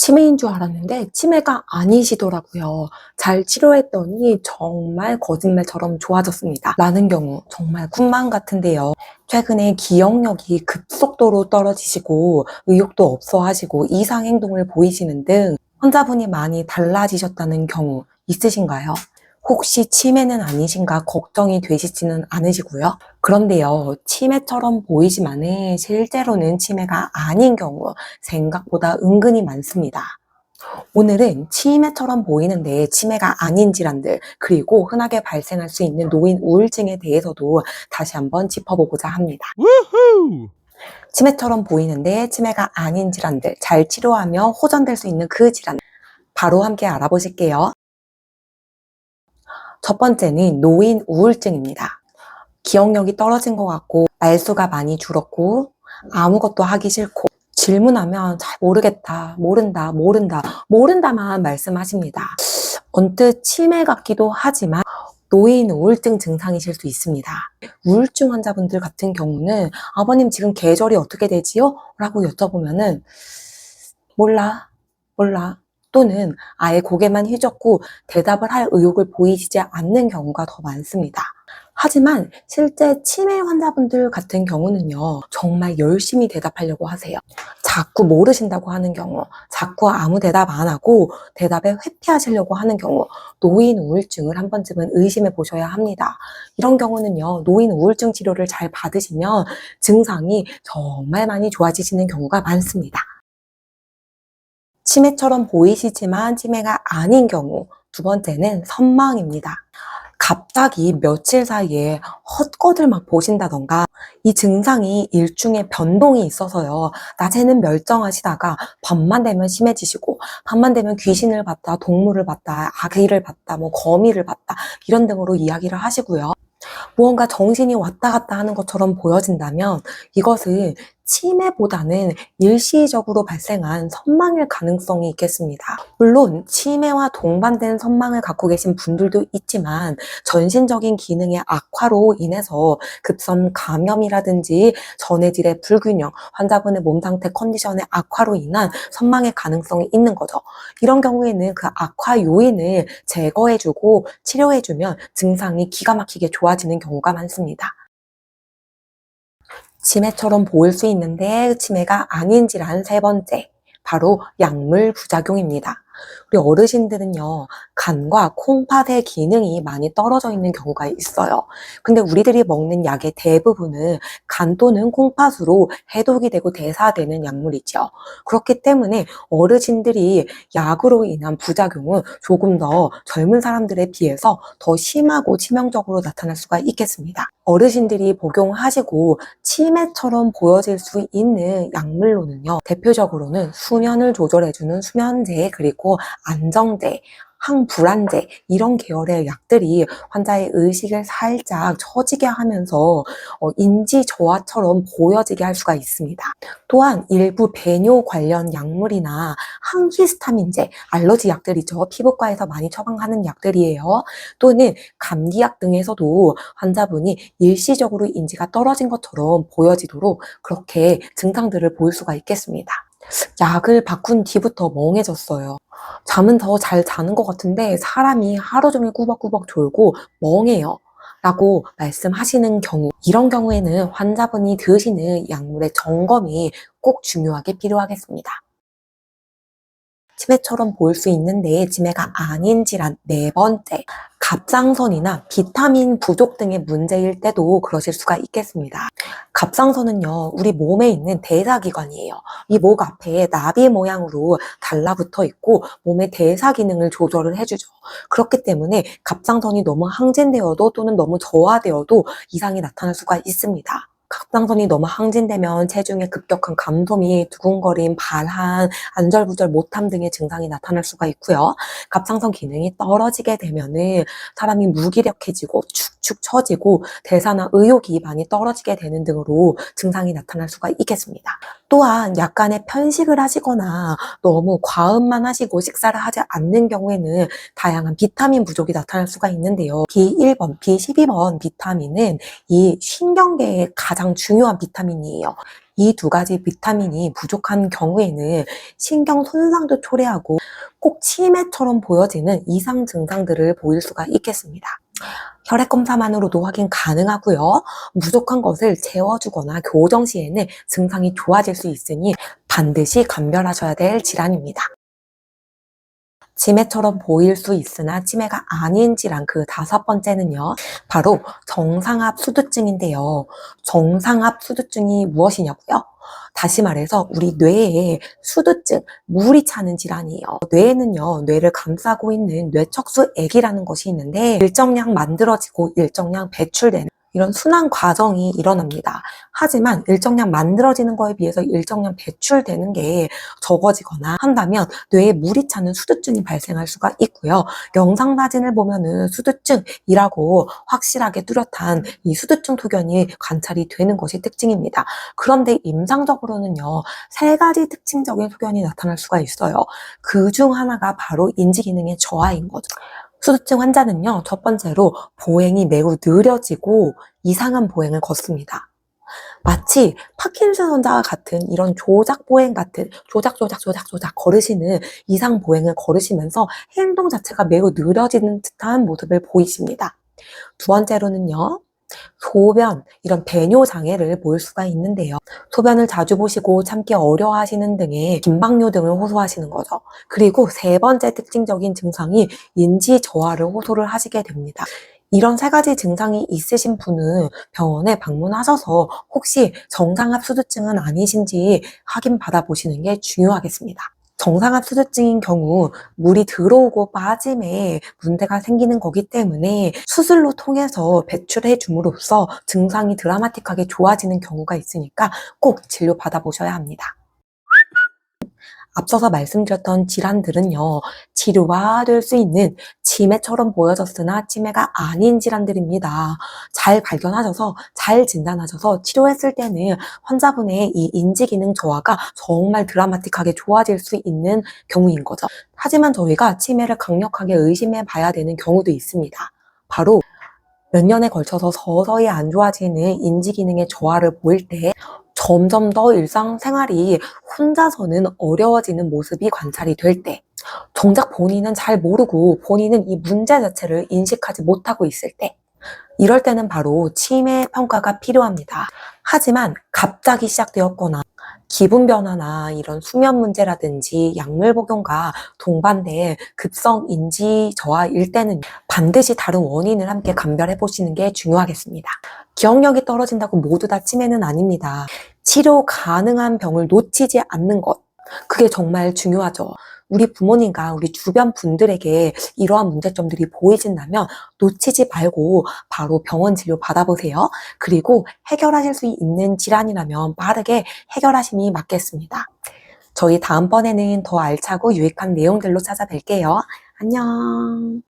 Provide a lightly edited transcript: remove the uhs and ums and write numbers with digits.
치매인 줄 알았는데 치매가 아니시더라고요. 잘 치료했더니 정말 거짓말처럼 좋아졌습니다. 라는 경우 정말 꿈만 같은데요. 최근에 기억력이 급속도로 떨어지시고 의욕도 없어 하시고 이상 행동을 보이시는 등 환자분이 많이 달라지셨다는 경우 있으신가요? 혹시 치매는 아니신가 걱정이 되시지는 않으시고요. 그런데요, 치매처럼 보이지만은 실제로는 치매가 아닌 경우 생각보다 은근히 많습니다. 오늘은 치매처럼 보이는데 치매가 아닌 질환들, 그리고 흔하게 발생할 수 있는 노인 우울증에 대해서도 다시 한번 짚어보고자 합니다. 치매처럼 보이는데 치매가 아닌 질환들, 잘 치료하며 호전될 수 있는 그 질환, 바로 함께 알아보실게요. 첫 번째는 노인 우울증입니다. 기억력이 떨어진 것 같고 말수가 많이 줄었고 아무것도 하기 싫고 질문하면 잘 모르겠다, 모른다만 말씀하십니다. 언뜻 치매 같기도 하지만 노인 우울증 증상이실 수 있습니다. 우울증 환자분들 같은 경우는 아버님 지금 계절이 어떻게 되지요? 라고 여쭤보면은 몰라 또는 아예 고개만 휘젓고 대답을 할 의욕을 보이시지 않는 경우가 더 많습니다. 하지만 실제 치매 환자분들 같은 경우는요, 정말 열심히 대답하려고 하세요. 자꾸 모르신다고 하는 경우, 자꾸 아무 대답 안 하고 대답에 회피하시려고 하는 경우, 노인 우울증을 한 번쯤은 의심해 보셔야 합니다. 이런 경우는요, 노인 우울증 치료를 잘 받으시면 증상이 정말 많이 좋아지시는 경우가 많습니다. 치매처럼 보이시지만 치매가 아닌 경우, 두 번째는 선망입니다. 갑자기 며칠 사이에 헛것을 막 보신다던가 이 증상이 일종의 변동이 있어서요. 낮에는 멀쩡하시다가 밤만 되면 심해지시고 밤만 되면 귀신을 봤다, 동물을 봤다, 아기를 봤다, 거미를 봤다 이런 등으로 이야기를 하시고요. 무언가 정신이 왔다 갔다 하는 것처럼 보여진다면 이것은 치매보다는 일시적으로 발생한 선망일 가능성이 있겠습니다. 물론 치매와 동반된 선망을 갖고 계신 분들도 있지만 전신적인 기능의 악화로 인해서 급성 감염이라든지 전해질의 불균형, 환자분의 몸 상태 컨디션의 악화로 인한 선망의 가능성이 있는 거죠. 이런 경우에는 그 악화 요인을 제거해주고 치료해주면 증상이 기가 막히게 좋아지는 경우가 많습니다. 치매처럼 보일 수 있는데 치매가 아닌 질환 세 번째, 바로 약물 부작용입니다. 우리 어르신들은요, 간과 콩팥의 기능이 많이 떨어져 있는 경우가 있어요. 근데 우리들이 먹는 약의 대부분은 간 또는 콩팥으로 해독이 되고 대사되는 약물이죠. 그렇기 때문에 어르신들이 약으로 인한 부작용은 조금 더 젊은 사람들에 비해서 더 심하고 치명적으로 나타날 수가 있겠습니다. 어르신들이 복용하시고 치매처럼 보여질 수 있는 약물로는요, 대표적으로는 수면을 조절해주는 수면제, 그리고 안정제, 항불안제 이런 계열의 약들이 환자의 의식을 살짝 처지게 하면서 인지 저하처럼 보여지게 할 수가 있습니다. 또한 일부 배뇨 관련 약물이나 항히스타민제, 알러지 약들이죠. 피부과에서 많이 처방하는 약들이에요. 또는 감기약 등에서도 환자분이 일시적으로 인지가 떨어진 것처럼 보여지도록 그렇게 증상들을 보일 수가 있겠습니다. 약을 바꾼 뒤부터 멍해졌어요. 잠은 더 잘 자는 것 같은데 사람이 하루 종일 꾸벅꾸벅 졸고 멍해요 라고 말씀하시는 경우, 이런 경우에는 환자분이 드시는 약물의 점검이 꼭 중요하게 필요하겠습니다. 치매처럼 보일 수 있는데 치매가 아닌 질환 네 번째, 갑상선이나 비타민 부족 등의 문제일 때도 그러실 수가 있겠습니다. 갑상선은요, 우리 몸에 있는 대사기관이에요. 이 목 앞에 나비 모양으로 달라붙어 있고 몸의 대사 기능을 조절을 해주죠. 그렇기 때문에 갑상선이 너무 항진되어도 또는 너무 저하되어도 이상이 나타날 수가 있습니다. 갑상선이 너무 항진되면 체중의 급격한 감소미, 두근거림, 발한, 안절부절 못함 등의 증상이 나타날 수가 있고요. 갑상선 기능이 떨어지게 되면은 사람이 무기력해지고 축축 처지고 대사나 의욕이 많이 떨어지게 되는 등으로 증상이 나타날 수가 있겠습니다. 또한 약간의 편식을 하시거나 너무 과음만 하시고 식사를 하지 않는 경우에는 다양한 비타민 부족이 나타날 수가 있는데요. B1번, B12번 비타민은 이 신경계의 가장 중요한 비타민이에요. 이 두 가지 비타민이 부족한 경우에는 신경 손상도 초래하고 꼭 치매처럼 보여지는 이상 증상들을 보일 수가 있겠습니다. 혈액 검사만으로도 확인 가능하고요. 부족한 것을 채워주거나 교정 시에는 증상이 좋아질 수 있으니 반드시 감별하셔야 될 질환입니다. 치매처럼 보일 수 있으나 치매가 아닌 질환 그 5번째는요. 바로 정상압 수두증인데요. 정상압 수두증이 무엇이냐고요? 다시 말해서 우리 뇌에 수두증, 물이 차는 질환이에요. 뇌에는요, 뇌를 감싸고 있는 뇌척수액이라는 것이 있는데 일정량 만들어지고 일정량 배출되는 이런 순환 과정이 일어납니다. 하지만 일정량 만들어지는 거에 비해서 일정량 배출되는 게 적어지거나 한다면 뇌에 물이 차는 수두증이 발생할 수가 있고요. 영상 사진을 보면은 수두증이라고 확실하게 뚜렷한 이 수두증 소견이 관찰이 되는 것이 특징입니다. 그런데 임상적으로는요, 3가지 특징적인 소견이 나타날 수가 있어요. 그 중 하나가 바로 인지기능의 저하인 거죠. 수두증 환자는요, 첫 번째로 보행이 매우 느려지고 이상한 보행을 걷습니다. 마치 파킨슨 환자와 같은 이런 조작 보행 같은 조작 걸으시는 이상 보행을 걸으시면서 행동 자체가 매우 느려지는 듯한 모습을 보이십니다. 두 번째로는요, 소변, 이런 배뇨 장애를 보일 수가 있는데요. 소변을 자주 보시고 참기 어려워하시는 등의 긴박뇨 등을 호소하시는 거죠. 그리고 3번째 특징적인 증상이 인지 저하를 호소를 하시게 됩니다. 이런 3가지 증상이 있으신 분은 병원에 방문하셔서 혹시 정상압 수두증은 아니신지 확인 받아보시는 게 중요하겠습니다. 정상압 수두증인 경우 물이 들어오고 빠짐에 문제가 생기는 거기 때문에 수술로 통해서 배출해 줌으로써 증상이 드라마틱하게 좋아지는 경우가 있으니까 꼭 진료 받아보셔야 합니다. 앞서서 말씀드렸던 질환들은요, 치료가 될 수 있는 치매처럼 보여졌으나 치매가 아닌 질환들입니다. 잘 발견하셔서 잘 진단하셔서 치료했을 때는 환자분의 이 인지기능 저하가 정말 드라마틱하게 좋아질 수 있는 경우인 거죠. 하지만 저희가 치매를 강력하게 의심해 봐야 되는 경우도 있습니다. 바로 몇 년에 걸쳐서 서서히 안 좋아지는 인지기능의 저하를 보일 때 점점 더 일상생활이 혼자서는 어려워지는 모습이 관찰이 될 때, 정작 본인은 잘 모르고 본인은 이 문제 자체를 인식하지 못하고 있을 때, 이럴 때는 바로 치매 평가가 필요합니다. 하지만 갑자기 시작되었거나 기분 변화나 이런 수면 문제라든지 약물 복용과 동반된 급성 인지 저하일 때는 반드시 다른 원인을 함께 감별해 보시는 게 중요하겠습니다. 기억력이 떨어진다고 모두 다 치매는 아닙니다. 치료 가능한 병을 놓치지 않는 것, 그게 정말 중요하죠. 우리 부모님과 우리 주변 분들에게 이러한 문제점들이 보이신다면 놓치지 말고 바로 병원 진료 받아보세요. 그리고 해결하실 수 있는 질환이라면 빠르게 해결하심이 맞겠습니다. 저희 다음번에는 더 알차고 유익한 내용들로 찾아뵐게요. 안녕.